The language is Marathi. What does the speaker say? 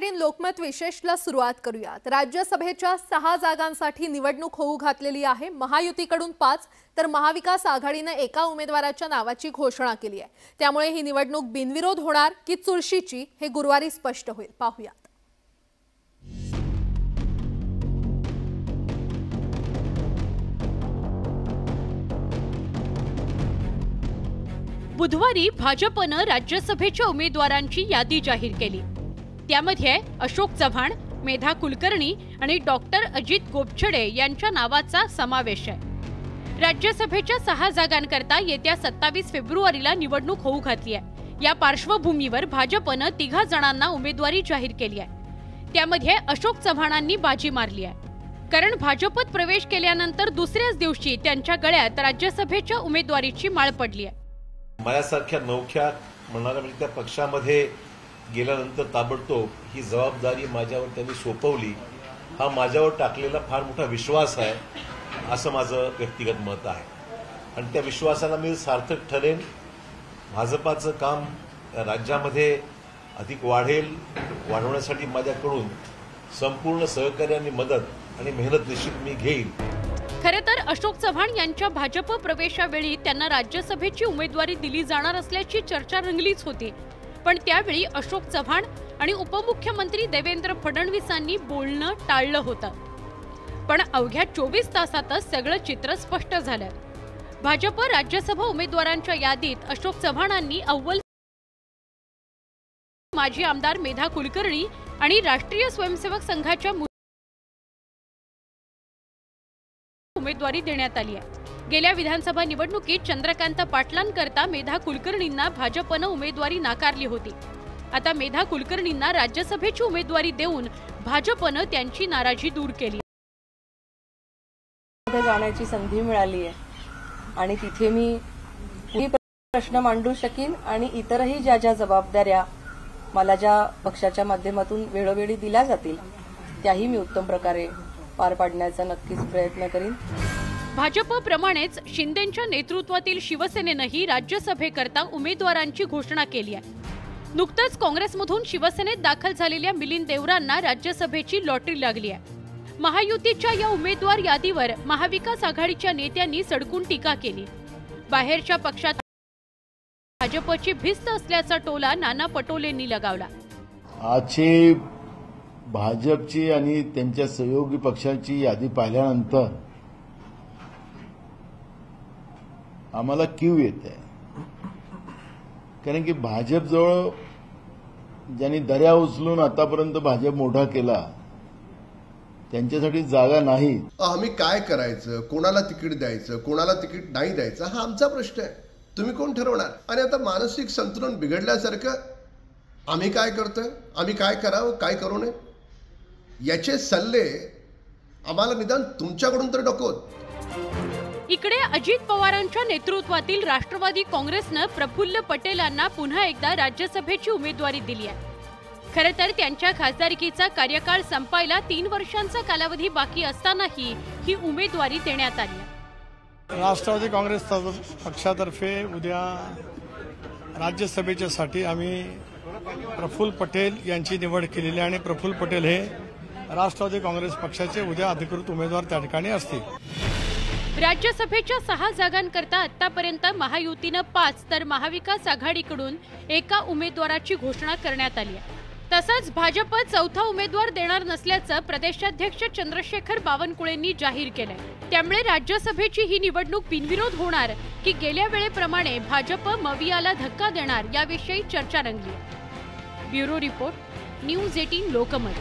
18 लोकमत विशेषला सुरुवात करूयात। राज्यसभेच्या 6 जागांसाठी निवडणूक होऊ घातलेली आहे। महायुतीकडून 5 तर महाविकास आघाडीने एका उमेदवाराच्या नावाची घोषणा केली आहे। त्यामुळे ही निवडणूक बिनविरोध होणार की चुरशीची हे गुरुवारी स्पष्ट होईल। पाहूयात। बुधवारी भाजपने राज्यसभेच्या उमेदवारांची यादी जाहीर केली। त्यामध्ये अशोक चव्हाण, मेधा कुलकर्णी आणि डॉक्टर अजित गोपछडे यांच्या नावाचा समावेश आहे। राज्यसभेच्या 6 जागांकरता येत्या 27 फेब्रुवारीला निवडणूक होऊ घातली आहे। या पार्श्वभूमीवर भाजपने 3 जणांना उमेदवारी जाहीर केली आहे। त्यामध्ये अशोक चव्हाणांनी बाजी मारली आहे, कारण भाजपत प्रवेश केल्यानंतर दुसऱ्याच दिवशी त्यांच्या गळ्यात राज्यसभेच्या उमेदवारीची माळ पडली आहे। माझ्यासारख्या नवख्या म्हणणाऱ्या म्हणजे त्या पक्षामध्ये गेल्यानंतर ताबडतोब ही जबाबदारी माझ्यावर त्यांनी सोपवली, हा माझ्यावर टाकलेला फार मोठा विश्वास आहे असं माझं व्यक्तिगत मत आहे। आणि त्या विश्वासाला मी सार्थक ठरेन। भाजपाचं काम राज्यामध्ये अधिक वाढवण्यासाठी माझ्याकडून संपूर्ण सहकार्य आणि मदत आणि मेहनत निश्चित मी घेईन। खरे तर अशोक चव्हाण यांच्या भाजप प्रवेशावेळी त्यांना राज्यसभेची उमेदवारी दिली जाणार असल्याची चर्चा रंगलीच होती, पण त्यावेळी अशोक चव्हाण आणि उपमुख्यमंत्री देवेंद्र फडणवीसांनी बोलणं टाळलं होतं। पण अवघ्या 24 तासातच सगळं चित्र स्पष्ट झालं। भाजप राज्यसभा उमेदवारांच्या यादीत अशोक चव्हाणांनी अव्वल माजी आमदार मेधा कुलकर्णी आणि राष्ट्रीय स्वयंसेवक संघाच्या उमेदवारी देण्यात आली आहे। गेल्या विधानसभा निवडणुकीत चंद्रकांत पाटलांकरता मेधा कुलकर्णींना भाजपने उमेदवारी नाकारली होती। आता मेधा कुलकर्णींना राज्यसभेची उमेदवारी देऊन भाजपने त्यांची नाराजी दूर केली। जाण्याची संधी मिळाली आहे आणि तिथे मी प्रश्न मांडू शकीन आणि इतरही ज्या जबाबदाऱ्या मला ज्या पक्षाच्या माध्यमातून वेळोवेळी दिल्या जातील त्याही मी उत्तम प्रकारे पार पाडण्याचा नक्कीच प्रयत्न करीन। भाजपप्रमाणेच शिंदेंच्या नेतृत्वातील शिवसेनेनेही राज्यसभेकरता उमेदवारांची घोषणा केली आहे। नुकतंच काँग्रेसमधून शिवसेनेत दाखल झालेल्या मिलिंद देवरांना राज्यसभेची लॉटरी लागली आहे। महायुतीच्या या उमेदवार यादीवर महाविकास आघाडीच्या नेत्यांनी सडकून टीका केली। बाहेरच्या पक्षात भाजपची भिस्त असल्याचा टोला नाना पटोलेंनी लगावला। आजची भाजपची आणि त्यांच्या सहयोगी पक्षांची यादी पाहिल्यानंतर आम्हाला कीव येत आहे, कारण की भाजपजवळ ज्यांनी दर्या उचलून आतापर्यंत भाजप मोठा केला त्यांच्यासाठी जागा नाही। आम्ही काय करायचं, कोणाला तिकीट द्यायचं, कोणाला तिकीट नाही द्यायचं हा आमचा प्रश्न आहे, तुम्ही कोण ठरवणार? आणि आता मानसिक संतुलन बिघडल्यासारखं आम्ही काय करतोय, आम्ही काय करावं, काय करू नये याचे सल्ले आम्हाला निदान तुमच्याकडून तर नकोत। इकडे अजित पवारांच्या नेतृत्वातील राष्ट्रवादी काँग्रेसने प्रफुल्ल पटेलांना पुन्हा एकदा राज्यसभेची उमेदवारी दिली आहे। खरे तर त्यांच्या खासदारकीचा कार्यकाळ संपायला 3 वर्षांचा कालावधी बाकी असतानाही ही उमेदवारी देण्यात आली आहे। राष्ट्रवादी काँग्रेस पक्षातर्फे उद्या राज्यसभेच्यासाठी आम्ही प्रफुल्ल पटेल यांची निवड केलेली आहे आणि प्रफुल्ल पटेल हे राष्ट्रवादी काँग्रेस पक्षाचे उद्या अधिकृत उमेदवार त्या ठिकाणी असतील। राज्यसभेच्या 6 जागांकरता आतापर्यंत महायुतीने 5 तर महाविकास आघाडीकडून एका उमेदवाराची घोषणा करण्यात आली आहे। तसंच भाजप 4था उमेदवार देणार नसल्याचं प्रदेशाध्यक्ष चंद्रशेखर बावनकुळेंनी जाहीर केलंय। त्यामुळे राज्यसभेची ही निवडणूक बिनविरोध होणार की गेल्या वेळेप्रमाणे भाजप मवियाला धक्का देणार याविषयी चर्चा रंगली। Bureau report, news 18 Lokmat.